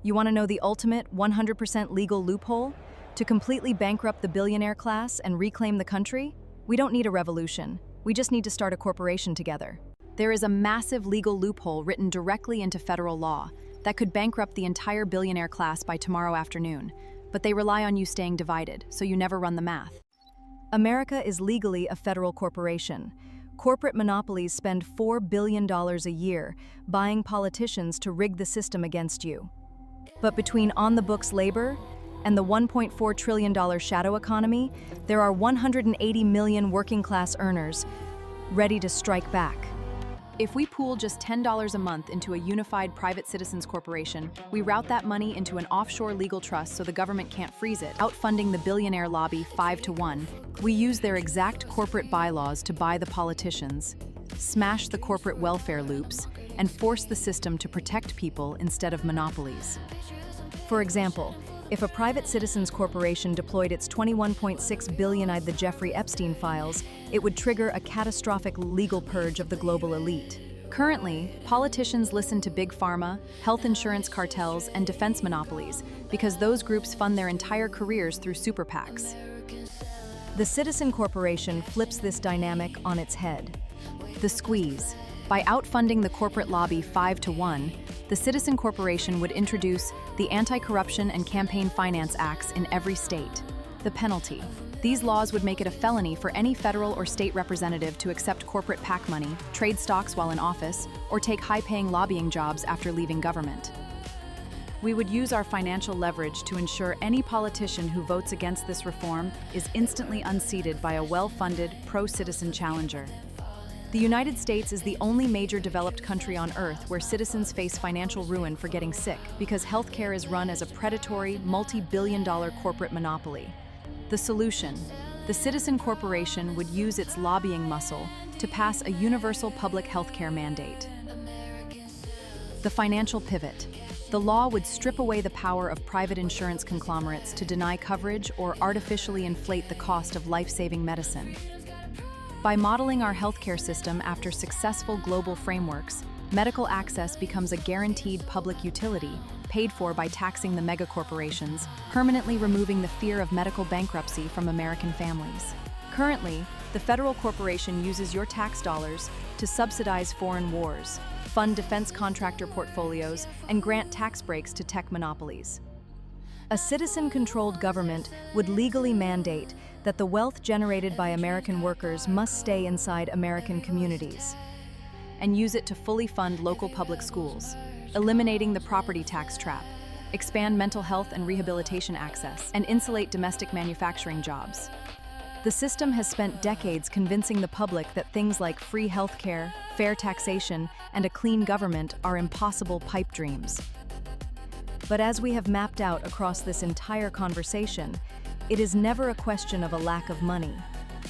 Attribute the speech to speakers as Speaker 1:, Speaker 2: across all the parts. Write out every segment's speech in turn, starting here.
Speaker 1: You want to know the ultimate 100% legal loophole? To completely bankrupt the billionaire class and reclaim the country? We don't need a revolution. We just need to start a corporation together. There is a massive legal loophole written directly into federal law that could bankrupt the entire billionaire class by tomorrow afternoon, but they rely on you staying divided, so you never run the math. America is legally a federal corporation. Corporate monopolies spend $4 billion a year buying politicians to rig the system against you. But between on-the-books labor and the $1.4 trillion shadow economy, there are 180 million working-class earners ready to strike back. If we pool just $10 a month into a unified private citizens corporation, we route that money into an offshore legal trust so the government can't freeze it, outfunding the billionaire lobby 5-1. We use their exact corporate bylaws to buy the politicians, smash the corporate welfare loops, and force the system to protect people instead of monopolies. For example, if a private citizens corporation deployed its $21.6 billion the Jeffrey Epstein files, it would trigger a catastrophic legal purge of the global elite. Currently, politicians listen to big pharma, health insurance cartels, and defense monopolies because those groups fund their entire careers through super PACs. The Citizen Corporation flips this dynamic on its head. The squeeze. By outfunding the corporate lobby 5-1, the Citizen Corporation would introduce the Anti-Corruption and Campaign Finance Acts in every state. The penalty. These laws would make it a felony for any federal or state representative to accept corporate PAC money, trade stocks while in office, or take high-paying lobbying jobs after leaving government. We would use our financial leverage to ensure any politician who votes against this reform is instantly unseated by a well-funded, pro-citizen challenger. The United States is the only major developed country on Earth where citizens face financial ruin for getting sick because healthcare is run as a predatory, multi-billion-dollar corporate monopoly. The solution: the Citizen Corporation would use its lobbying muscle to pass a universal public healthcare mandate. The financial pivot. The law would strip away the power of private insurance conglomerates to deny coverage or artificially inflate the cost of life-saving medicine. By modeling our healthcare system after successful global frameworks, medical access becomes a guaranteed public utility, paid for by taxing the megacorporations, permanently removing the fear of medical bankruptcy from American families. Currently, the federal corporation uses your tax dollars to subsidize foreign wars, fund defense contractor portfolios, and grant tax breaks to tech monopolies. A citizen-controlled government would legally mandate that the wealth generated by American workers must stay inside American communities, and use it to fully fund local public schools, eliminating the property tax trap, expand mental health and rehabilitation access, and insulate domestic manufacturing jobs. The system has spent decades convincing the public that things like free healthcare, fair taxation, and a clean government are impossible pipe dreams. But as we have mapped out across this entire conversation, it is never a question of a lack of money.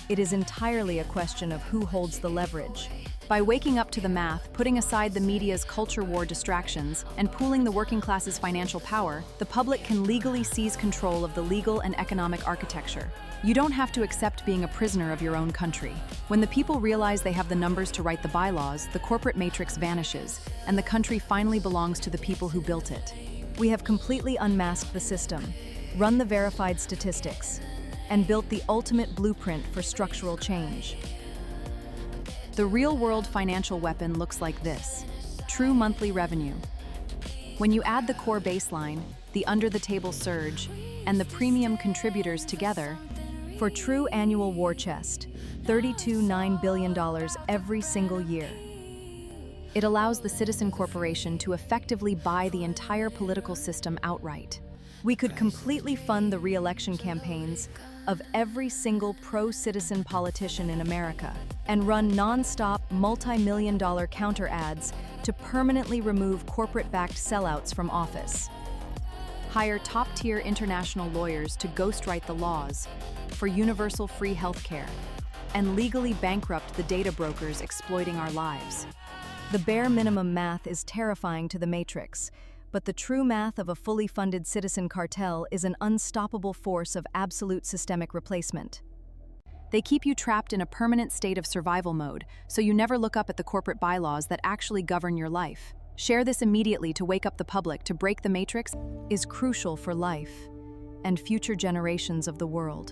Speaker 1: It is entirely a question of who holds the leverage. By waking up to the math, putting aside the media's culture war distractions, and pooling the working class's financial power, the public can legally seize control of the legal and economic architecture. You don't have to accept being a prisoner of your own country. When the people realize they have the numbers to write the bylaws, the corporate matrix vanishes, and the country finally belongs to the people who built it. We have completely unmasked the system, run the verified statistics, and built the ultimate blueprint for structural change. The real-world financial weapon looks like this: true monthly revenue. When you add the core baseline, the under-the-table surge, and the premium contributors together, for true annual war chest, $32.9 billion every single year. It allows the Citizen Corporation to effectively buy the entire political system outright. We could completely fund the re-election campaigns of every single pro-citizen politician in America and run non-stop multi-million-dollar counter ads to permanently remove corporate-backed sellouts from office. Hire top-tier international lawyers to ghostwrite the laws for universal free healthcare and legally bankrupt the data brokers exploiting our lives. The bare minimum math is terrifying to the matrix, but the true math of a fully funded citizen cartel is an unstoppable force of absolute systemic replacement. They keep you trapped in a permanent state of survival mode, so you never look up at the corporate bylaws that actually govern your life. Share this immediately to wake up the public. To break the matrix is crucial for life and future generations of the world.